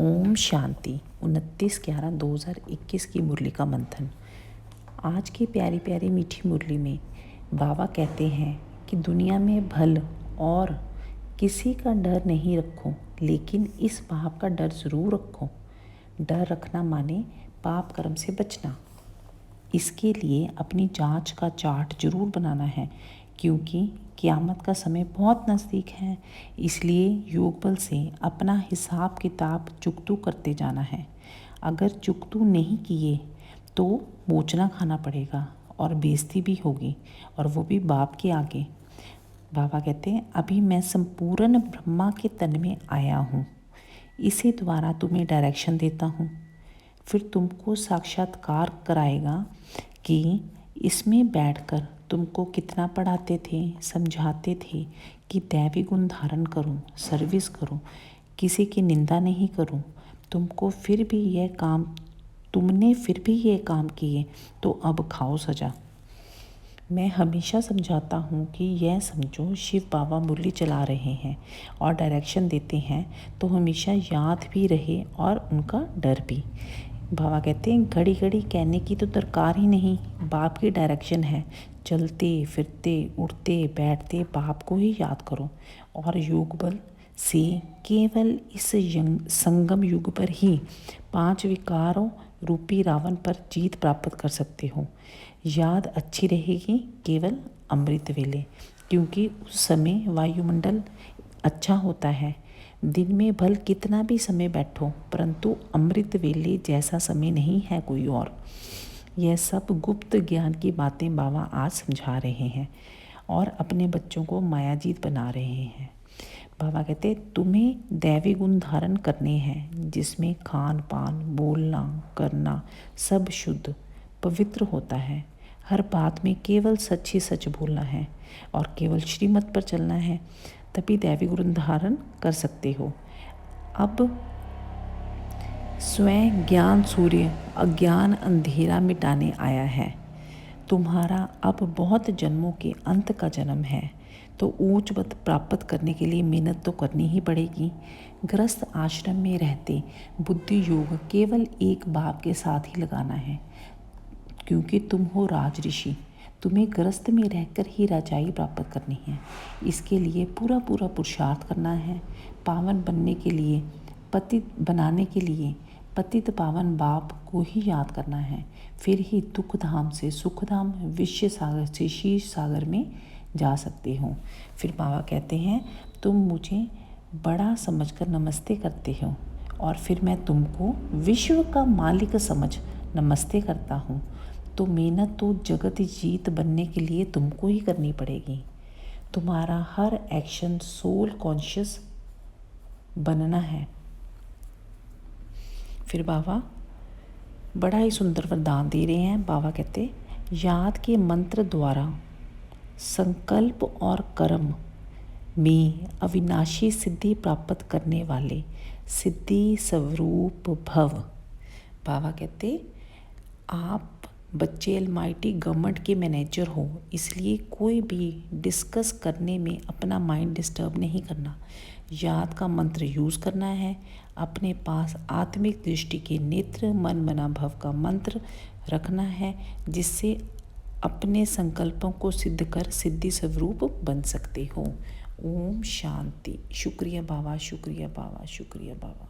ओम शांति। 29/11/2021 की मुरली का मंथन। आज की प्यारी प्यारी मीठी मुरली में बाबा कहते हैं कि दुनिया में भल और किसी का डर नहीं रखो, लेकिन इस पाप का डर ज़रूर रखो। डर रखना माने पाप कर्म से बचना। इसके लिए अपनी जांच का चार्ट जरूर बनाना है, क्योंकि क़यामत का समय बहुत नज़दीक है। इसलिए योग बल से अपना हिसाब किताब चुकतू करते जाना है। अगर चुकतू नहीं किए तो मोचना खाना पड़ेगा और बेइज्जती भी होगी, और वो भी बाप के आगे। बाबा कहते हैं, अभी मैं संपूर्ण ब्रह्मा के तन में आया हूँ, इसी द्वारा तुम्हें डायरेक्शन देता हूँ। फिर तुमको साक्षात्कार कराएगा कि इसमें बैठकर तुमको कितना पढ़ाते थे, समझाते थे कि दैवी गुण धारण करूं, सर्विस करूं, किसी की निंदा नहीं करूं। तुमने फिर भी ये काम किए तो अब खाओ सजा। मैं हमेशा समझाता हूँ कि यह समझो शिव बाबा मुरली चला रहे हैं और डायरेक्शन देते हैं, तो हमेशा याद भी रहे और उनका डर भी। बाबा कहते हैं, घड़ी घड़ी कहने की तो दरकार ही नहीं, बाप की डायरेक्शन है। चलते फिरते उठते बैठते बाप को ही याद करो, और योग बल से केवल इस संगम युग पर ही 5 विकारों रूपी रावण पर जीत प्राप्त कर सकते हो। याद अच्छी रहेगी केवल अमृत वेले, क्योंकि उस समय वायुमंडल अच्छा होता है। दिन में भल कितना भी समय बैठो, परंतु अमृत वेले जैसा समय नहीं है कोई और। यह सब गुप्त ज्ञान की बातें बाबा आज समझा रहे हैं और अपने बच्चों को मायाजीत बना रहे हैं। बाबा कहते, तुम्हें दैवी गुण धारण करने हैं, जिसमें खान पान बोलना करना सब शुद्ध पवित्र होता है। हर बात में केवल सच ही सच बोलना है और केवल श्रीमत पर चलना है, तभी दैवी गुण धारण कर सकते हो। अब स्वयं ज्ञान सूर्य अज्ञान अंधेरा मिटाने आया है। तुम्हारा अब बहुत जन्मों के अंत का जन्म है, तो ऊंच पद प्राप्त करने के लिए मेहनत तो करनी ही पड़ेगी। गृहस्थ आश्रम में रहते बुद्धि योग केवल एक बाप के साथ ही लगाना है, क्योंकि तुम हो राज ऋषि। तुम्हें गृहस्थ में रहकर ही राजाई प्राप्त करनी है। इसके लिए पूरा पूरा पुरुषार्थ करना है। पावन बनने के लिए, पतित बनाने के लिए पतित पावन बाप को ही याद करना है। फिर ही दुख धाम से सुख धाम, विश्व सागर से शीश सागर में जा सकते हो। फिर बाबा कहते हैं, तुम मुझे बड़ा समझकर नमस्ते करते हो, और फिर मैं तुमको विश्व का मालिक समझ नमस्ते करता हूँ। तो मेहनत तो जगत जीत बनने के लिए तुमको ही करनी पड़ेगी। तुम्हारा हर एक्शन सोल कॉन्शियस बनना है। फिर बाबा बड़ा ही सुंदर वरदान दे रहे हैं। बाबा कहते, याद के मंत्र द्वारा संकल्प और कर्म में अविनाशी सिद्धि प्राप्त करने वाले सिद्धि स्वरूप भव। बाबा कहते, आप बच्चे अलमाइटी गवर्नमेंट के मैनेजर हो, इसलिए कोई भी डिस्कस करने में अपना माइंड डिस्टर्ब नहीं करना। याद का मंत्र यूज़ करना है। अपने पास आत्मिक दृष्टि के नेत्र मन मना भव का मंत्र रखना है, जिससे अपने संकल्पों को सिद्ध कर सिद्धि स्वरूप बन सकते हो। ओम शांति। शुक्रिया बाबा, शुक्रिया बाबा, शुक्रिया बाबा।